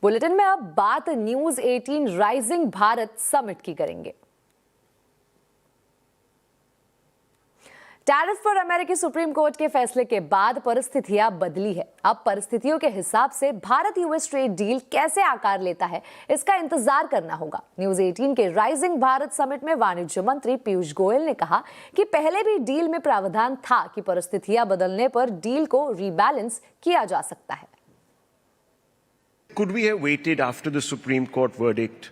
Bulletin में अब बात न्यूज 18 राइजिंग भारत समिट की करेंगे। टैरिफ पर अमेरिकी सुप्रीम कोर्ट के फैसले के बाद परिस्थितियां बदली है। अब परिस्थितियों के हिसाब से भारत यूएस ट्रेड डील कैसे आकार लेता है, इसका इंतजार करना होगा। न्यूज 18 के राइजिंग भारत समिट में वाणिज्य मंत्री पीयूष गोयल ने कहा कि पहले भी डील में प्रावधान था कि परिस्थितियां बदलने पर डील को रीबैलेंस किया जा सकता है। Could we have waited after the Supreme Court verdict?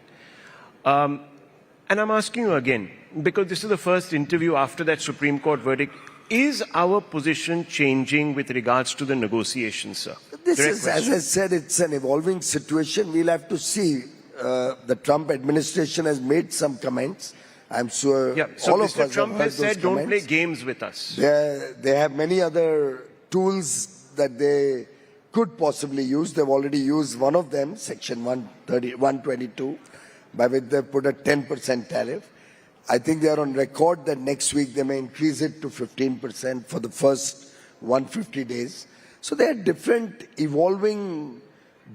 And I'm asking you again, because this is the first interview after that Supreme Court verdict, is our position changing with regards to the negotiations, sir? This is, as I said, it's an evolving situation. We'll have to see. The Trump administration has made some comments. I'm sure so all Mr. of us Trump have heard has said, those don't comments. play games with us. They have many other tools that they could possibly use. They've already used one of them, Section 122, by which they put a 10% tariff. I think they are on record that next week they may increase it to 15% for the first 150 days. So there are different evolving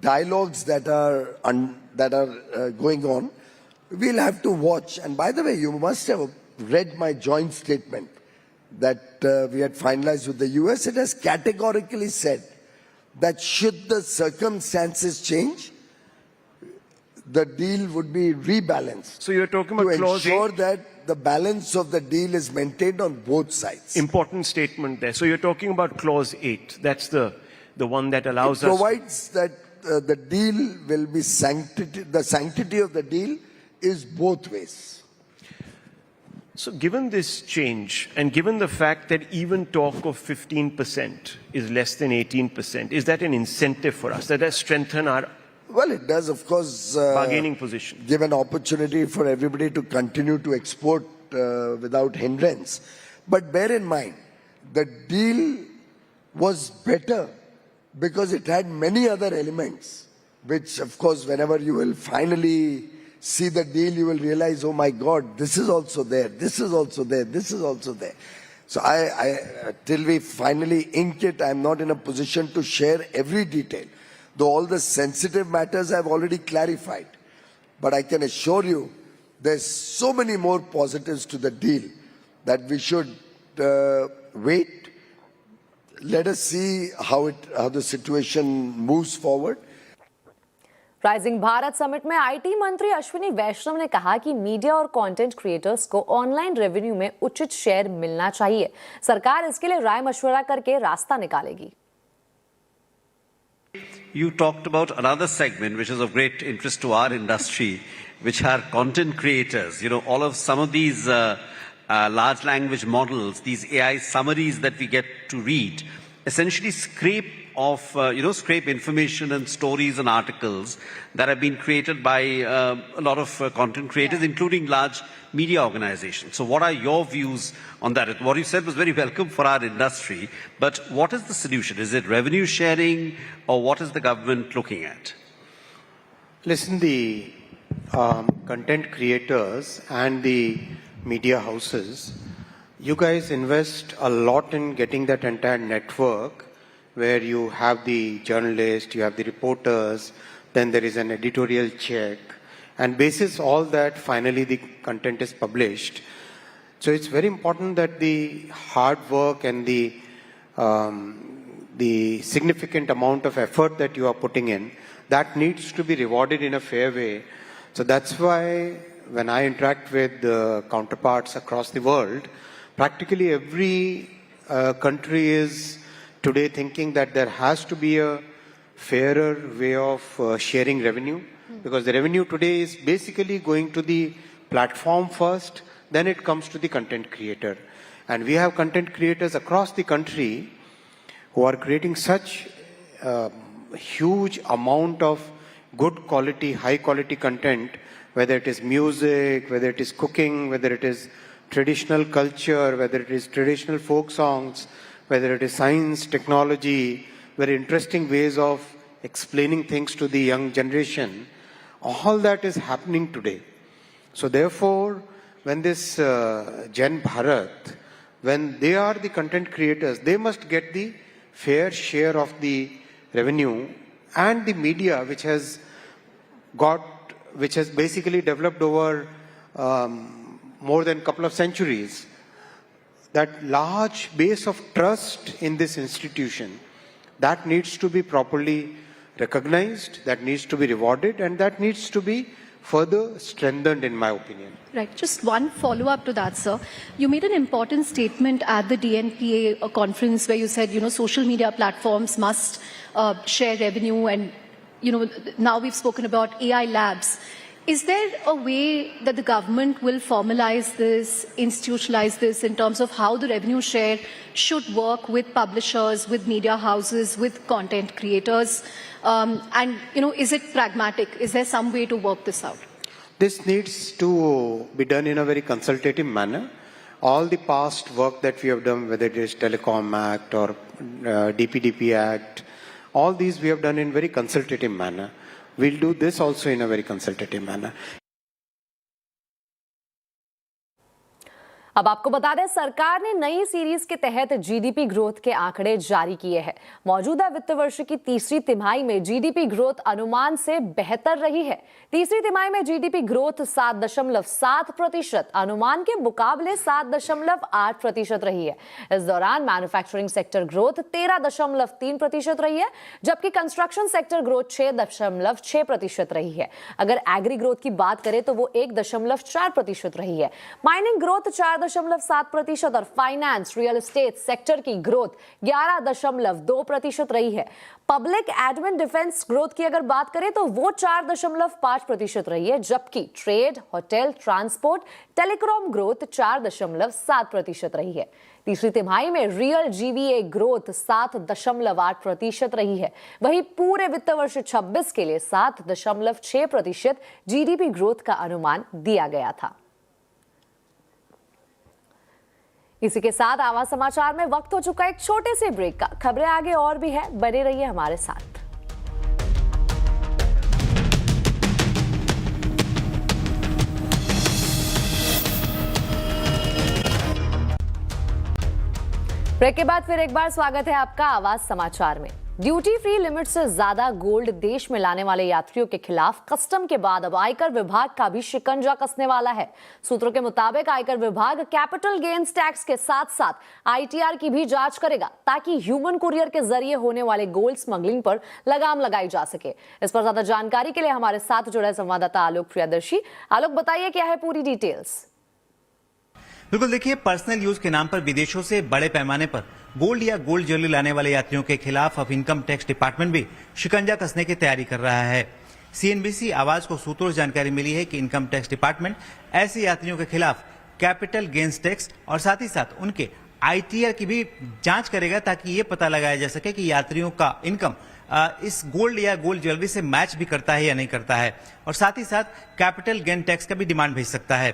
dialogues that are going on. We'll have to watch. And by the way, you must have read my joint statement that we had finalized with the US. It has categorically said that should the circumstances change, the deal would be rebalanced. So you're talking about clause 8? To ensure that the balance of the deal is maintained on both sides. Important statement there. So you're talking about clause 8. That's the one that allows us... It provides that the deal will be the sanctity of the deal is both ways. So given this change, and given the fact that even talk of 15% is less than 18%, is that an incentive for us? Does that strengthen our Well, it does, of course, bargaining position? Give an opportunity for everybody to continue to export without hindrance. But bear in mind, the deal was better because it had many other elements, which, of course, whenever you will finally see the deal, you will realize, oh my God, this is also there, this is also there, this is also there. So till we finally ink it, I'm not in a position to share every detail, though all the sensitive matters I've already clarified. But I can assure you, there's so many more positives to the deal that we should wait. Let us see how the situation moves forward. Rising Bharat summit में IT मंत्री अश्विनी वैष्णव ने कहा कि media और content creators को online revenue में उचित share मिलना चाहिए। सरकार इसके लिए राय मशवरा करके रास्ता निकालेगी। You talked about another segment which is of great interest to our industry, which are content creators. You know, some of these large language models, these AI summaries that we get to read, essentially scrape information and stories and articles that have been created by a lot of content creators, including large media organizations. So what are your views on that? What you said was very welcome for our industry, but what is the solution? Is it revenue sharing, or what is the government looking at? Listen, the content creators and the media houses, you guys invest a lot in getting that entire network where you have the journalists, you have the reporters, then there is an editorial check, and basis all that, finally the content is published. So it's very important that the hard work and the significant amount of effort that you are putting in, that needs to be rewarded in a fair way. So that's why when I interact with counterparts across the world, practically every country is today thinking that there has to be a fairer way of sharing revenue, because the revenue today is basically going to the platform first, then it comes to the content creator. And we have content creators across the country who are creating such huge amount of good quality, high quality content, whether it is music, whether it is cooking, whether it is traditional culture, whether it is traditional folk songs, whether it is science, technology, very interesting ways of explaining things to the young generation. All that is happening today. So therefore, when this Gen Bharat, when they are the content creators, they must get the fair share of the revenue, and the media, which has which has basically developed over more than a couple of centuries, that large base of trust in this institution, that needs to be properly recognized, that needs to be rewarded, and that needs to be further strengthened, in my opinion. Right. Just one follow-up to that, sir. You made an important statement at the DNPA conference where you said, social media platforms must share revenue, and, now we've spoken about AI labs. Is there a way that the government will formalize this, institutionalize this in terms of how the revenue share should work with publishers, with media houses, with content creators? And, is it pragmatic? Is there some way to work this out? This needs to be done in a very consultative manner. All the past work that we have done, whether it is Telecom Act or DPDP Act, all these we have done in very consultative manner. We'll do this also in a very consultative manner. अब आपको बता दें, सरकार ने नई series के तहत GDP growth के आंकड़े जारी किए हैं। मौजूदा वित्त वर्ष की तीसरी तिमाही में जीडीपी ग्रोथ अनुमान से बेहतर रही है। तीसरी तिमाही में जीडीपी ग्रोथ 7.7% अनुमान के मुकाबले 7.8% रही है। इस दौरान मैन्युफैक्चरिंग सेक्टर ग्रोथ 13.3% रही है, जबकि कंस्ट्रक्शन सेक्टर ग्रोथ 6.6% रही है। अगर एग्री ग्रोथ की बात करें तो वो 1.4% रही है। माइनिंग ग्रोथ 4.7% और फाइनेंस रियल एस्टेट सेक्टर की ग्रोथ 11.2% रही है। पब्लिक एडमिन डिफेंस ग्रोथ की अगर बात करें तो वो 4.5% रही है, जबकि trade, hotel, transport, telecom growth 4.7% रही है। तीसरी तिमाही में रियल जीवीए ग्रोथ 7.8% रही है। वहीं पूरे वित्त वर्ष 26 के लिए 7.6% जीडीपी ग्रोथ का अनुमान दिया गया था। इसी के साथ आवाज समाचार में वक्त हो चुका एक छोटे से ब्रेक का। खबरें आगे और भी है, बने रहिए हमारे साथ। ब्रेक के बाद फिर एक बार स्वागत है आपका आवाज समाचार में। ड्यूटी फ्री लिमिट से ज्यादा गोल्ड देश में लाने वाले यात्रियों के खिलाफ कस्टम के बाद अब आयकर विभाग का भी शिकंजा कसने वाला है। सूत्रों के मुताबिक आयकर विभाग कैपिटल गेन्स टैक्स के साथ साथ आईटीआर की भी जांच करेगा, ताकि ह्यूमन कुरियर के जरिए होने वाले गोल्ड स्मगलिंग पर लगाम लगाई जा सके। इस पर ज्यादा जानकारी के लिए हमारे साथ जुड़ा संवाददाता आलोक प्रियदर्शी। आलोक, बताइए क्या है पूरी डिटेल्स? बिल्कुल, देखिए, पर्सनल यूज के नाम पर विदेशों से बड़े पैमाने पर गोल्ड या गोल्ड ज्वेलरी लाने वाले यात्रियों के खिलाफ अब इनकम टैक्स डिपार्टमेंट भी शिकंजा कसने की तैयारी कर रहा है। सीएनबीसी आवाज को सूत्रों से जानकारी मिली है कि इनकम टैक्स डिपार्टमेंट ऐसे यात्रियों के खिलाफ कैपिटल गेन्स टैक्स और साथ ही साथ उनके आईटीआर की भी जांच करेगा, ताकि ये पता लगाया जा सके कि यात्रियों का इनकम इस गोल्ड या गोल्ड ज्वेलरी से मैच भी करता है या नहीं करता है, और साथ ही साथ कैपिटल गेन टैक्स का भी डिमांड भेज सकता है।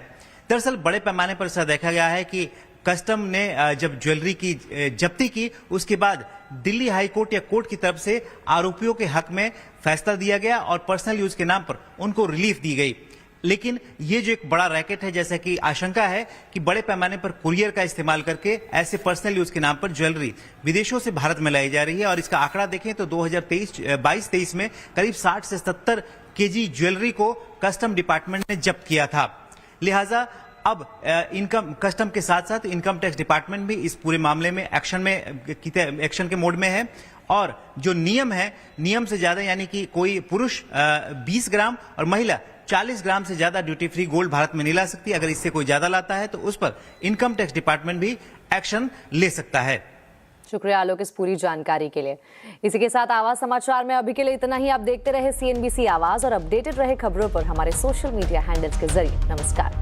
दरअसल बड़े पैमाने पर ऐसा देखा गया है कि कस्टम ने जब ज्वेलरी की जब्ती की, उसके बाद दिल्ली हाई कोर्ट या कोर्ट की तरफ से आरोपियों के हक में फैसला दिया गया और पर्सनल यूज के नाम पर उनको रिलीफ दी गई। लेकिन ये जो एक बड़ा रैकेट है, जैसा कि आशंका है कि बड़े पैमाने पर कुरियर का इस्तेमाल करके ऐसे पर्सनल यूज के नाम पर ज्वेलरी विदेशों से भारत में लाई जा रही है। और इसका आंकड़ा देखें तो 2022-23 में करीब 60 से 70 केजी ज्वेलरी को कस्टम डिपार्टमेंट ने जब्त किया था। लिहाजा अब इनकम कस्टम के साथ साथ इनकम टैक्स डिपार्टमेंट भी इस पूरे मामले में एक्शन के मोड में है। और जो नियम है, नियम से ज्यादा, यानी कि कोई पुरुष 20 ग्राम और महिला 40 ग्राम से ज्यादा ड्यूटी फ्री गोल्ड भारत में नहीं ला सकती। अगर इससे कोई ज्यादा लाता है तो उस पर इनकम टैक्स डिपार्टमेंट भी एक्शन ले सकता है। शुक्रिया आलोक इस पूरी जानकारी के लिए। इसी के साथ आवाज समाचार में अभी के लिए इतना ही। आप देखते रहे सीएनबीसी आवाज और अपडेटेड रहे खबरों पर हमारे सोशल मीडिया हैंडल्स के जरिए। नमस्कार।